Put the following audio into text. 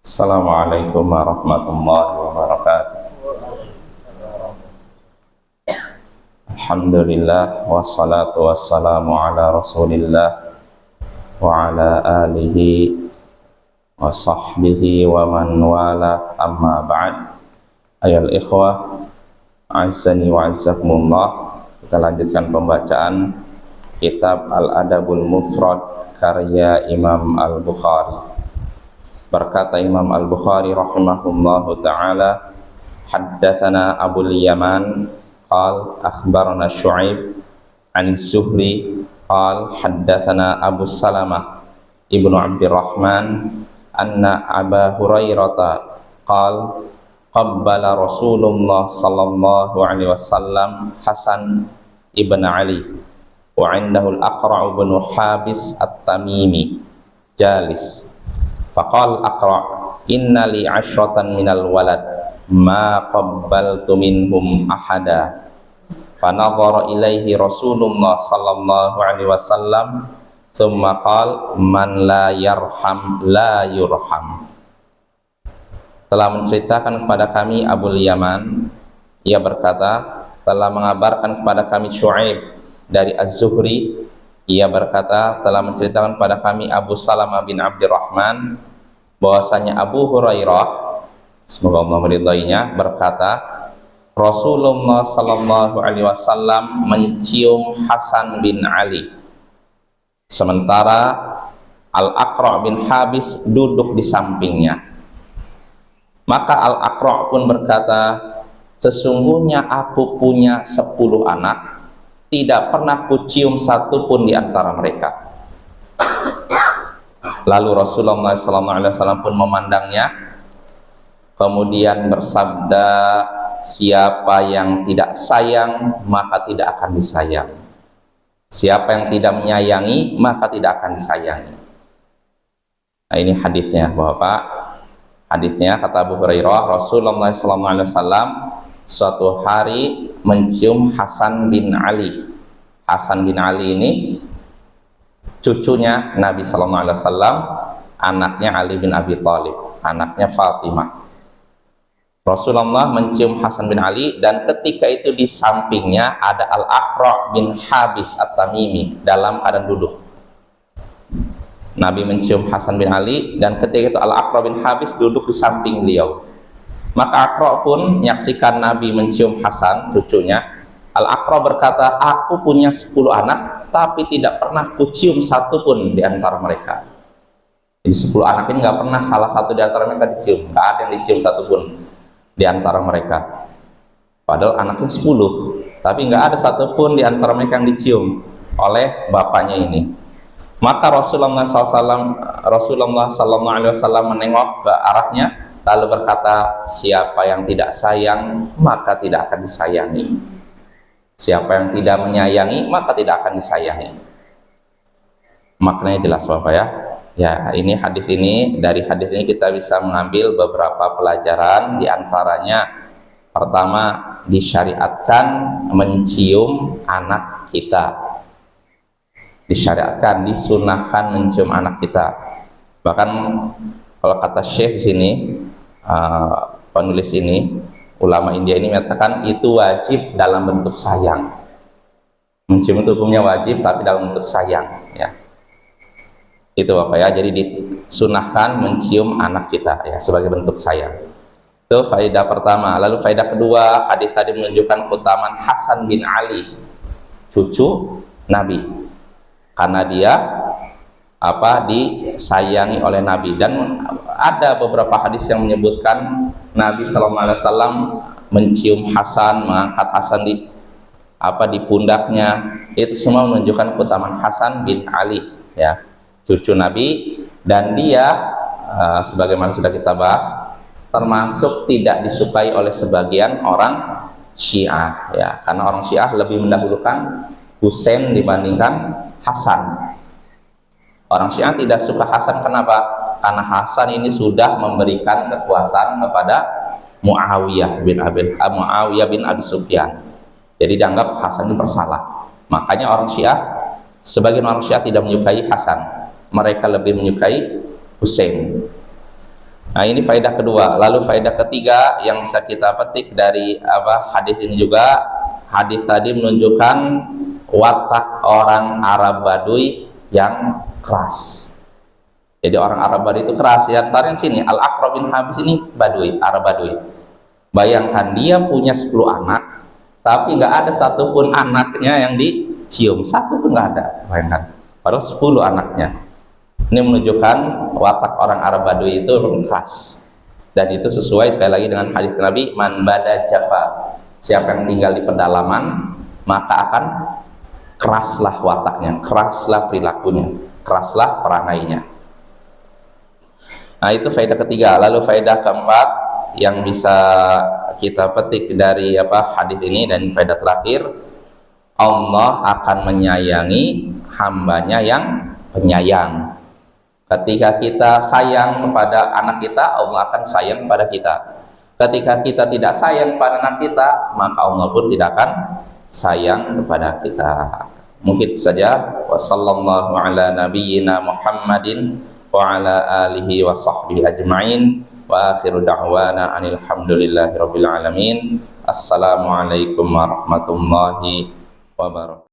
Assalamualaikum warahmatullahi wabarakatuh. Alhamdulillah wassalatu wassalamu ala Rasulillah wa ala alihi wa sahbihi wa man wala, amma ba'd. Ayol ikhwah, azzani wa azzakumullah. Kita lanjutkan pembacaan kitab Al-Adabul Mufrad karya Imam Al-Bukhari. Berkata Imam Al-Bukhari rahimahullahu ta'ala, haddatsana Abul Yaman qal akhbarana Syu'aib an Zuhri qal haddatsana Abu Salamah ibnu Abdurrahman anna Aba Hurairah qal qabbala Rasulullah sallallahu alaihi wasallam Hasan ibn Ali wa indahu al-Aqra' ibn Habis at-Tamimi jalis. Faqal Aqra' inna li 'ashratan minal walad ma qabbaltu minhum ahada. Fanadhara ilaihi Rasulullah sallallahu alaihi wasallam thumma qala man la yarham la yurham. Telah menceritakan kepada kami Abul Yaman, ia berkata, telah mengabarkan kepada kami Syu'aib dari Az-Zuhri, ia berkata, telah menceritakan pada kami Abu Salamah bin Abdurrahman bahwasanya Abu Hurairah, semoga Allah meridainya, berkata, Rasulullah sallallahu alaihi wasallam mencium Hasan bin Ali sementara Al-Aqra' bin Habis duduk di sampingnya. Maka Al-Aqra' pun berkata, sesungguhnya aku punya 10 anak, tidak pernah kucium satu pun di antara mereka. Lalu Rasulullah SAW pun memandangnya, kemudian bersabda, siapa yang tidak sayang maka tidak akan disayang, siapa yang tidak menyayangi maka tidak akan disayangi. Nah, ini hadisnya Bapak. Hadisnya kata Abu Hurairah, Rasulullah SAW suatu hari mencium Hasan bin Ali. Hasan bin Ali ini cucunya Nabi Sallallahu Alaihi Wasallam, anaknya Ali bin Abi Thalib, anaknya Fatimah. Rasulullah mencium Hasan bin Ali, dan ketika itu di sampingnya ada Al-Aqra' bin Habis at-Tamimi dalam keadaan duduk. Nabi mencium Hasan bin Ali, dan ketika itu Al-Aqra' bin Habis duduk di samping beliau. Maka Aqra' pun menyaksikan Nabi mencium Hasan, cucunya. Al-Aqra' berkata, aku punya 10 anak, tapi tidak pernah kucium satu pun di antara mereka. Jadi 10 anak ini nggak pernah salah satu di antara mereka dicium, nggak ada yang dicium satu pun di antara mereka. Padahal anaknya 10, tapi nggak ada satu pun di antara mereka yang dicium oleh bapaknya ini. Maka Rasulullah SAW menengok ke arahnya, lalu berkata, siapa yang tidak sayang maka tidak akan disayangi, siapa yang tidak menyayangi maka tidak akan disayangi. Maknanya jelas Bapak ya. Ya, ini hadis ini, dari hadis ini kita bisa mengambil beberapa pelajaran, di antaranya pertama, disyariatkan mencium anak kita. Disyariatkan, disunahkan mencium anak kita. Bahkan kalau kata Syekh di sini, penulis ini, ulama India ini mengatakan itu wajib dalam bentuk sayang. Mencium itu hukumnya wajib, tapi dalam bentuk sayang ya. Itu Bapak ya, jadi disunahkan mencium anak kita ya sebagai bentuk sayang. Itu faedah pertama. Lalu faedah kedua, hadis tadi menunjukkan keutamaan Hasan bin Ali, cucu Nabi, karena dia disayangi oleh Nabi. Dan ada beberapa hadis yang menyebutkan Nabi SAW mencium Hasan, mengangkat Hasan di pundaknya. Itu semua menunjukkan keutamaan Hasan bin Ali ya, cucu Nabi. Dan dia sebagaimana sudah kita bahas, termasuk tidak disukai oleh sebagian orang Syiah ya, karena orang Syiah lebih mendahulukan Husain dibandingkan Hasan. Orang Syiah tidak suka Hasan, kenapa? Karena Hasan ini sudah memberikan kekuasaan kepada Muawiyah bin Abi Sufyan. Jadi dianggap Hasan itu bersalah. Makanya orang Syiah, sebagian orang Syiah tidak menyukai Hasan, mereka lebih menyukai Husain. Nah, ini faedah kedua. Lalu faedah ketiga yang bisa kita petik dari hadis ini juga, hadis tadi menunjukkan watak orang Arab Baduy yang keras. Jadi orang Arab Baduy itu keras. Ya, tarin sini Al-Aqra bin Habis ini Baduy, Arab Baduy. Bayangkan dia punya 10 anak, tapi nggak ada satupun anaknya yang dicium, satu pun nggak ada. Bayangkan, padahal 10 anaknya. Ini menunjukkan watak orang Arab Baduy itu keras. Dan itu sesuai sekali lagi dengan hadis Nabi, man bada jafa. Siapa yang tinggal di pedalaman, maka akan keraslah wataknya, keraslah perilakunya, keraslah perangainya. Nah, itu faedah ketiga. Lalu faedah keempat yang bisa kita petik dari hadis ini dan faedah terakhir, Allah akan menyayangi hambanya yang penyayang. Ketika kita sayang kepada anak kita, Allah akan sayang kepada kita. Ketika kita tidak sayang kepada anak kita, maka Allah pun tidak akan sayang kepada kita. Mungkin saja. Wassallallahu ala nabiyyina Muhammadin wa ala alihi wa sahbihi ajma'in, wa akhiru da'wana anil hamdulillahi rabbil alamin. Assalamualaikum warahmatullahi wabarakatuh.